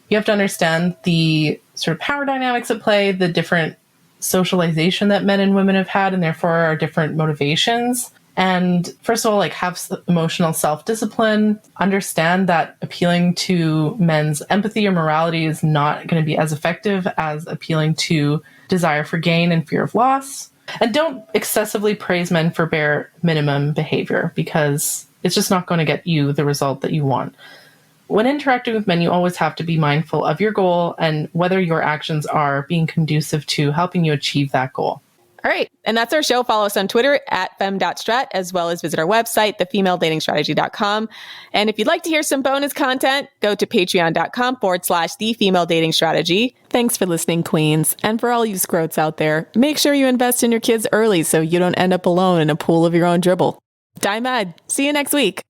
You have to understand the sort of power dynamics at play, the different socialization that men and women have had, and therefore our different motivations. And first of all, like have emotional self-discipline, understand that appealing to men's empathy or morality is not going to be as effective as appealing to desire for gain and fear of loss. And don't excessively praise men for bare minimum behavior because it's just not going to get you the result that you want. When interacting with men, you always have to be mindful of your goal and whether your actions are being conducive to helping you achieve that goal. All right. And that's our show. Follow us on Twitter at fem.strat, as well as visit our website, thefemaledatingstrategy.com. And if you'd like to hear some bonus content, go to patreon.com/thefemaledatingstrategy. Thanks for listening, queens. And for all you scrotes out there, make sure you invest in your kids early so you don't end up alone in a pool of your own dribble. Die Mad. See you next week.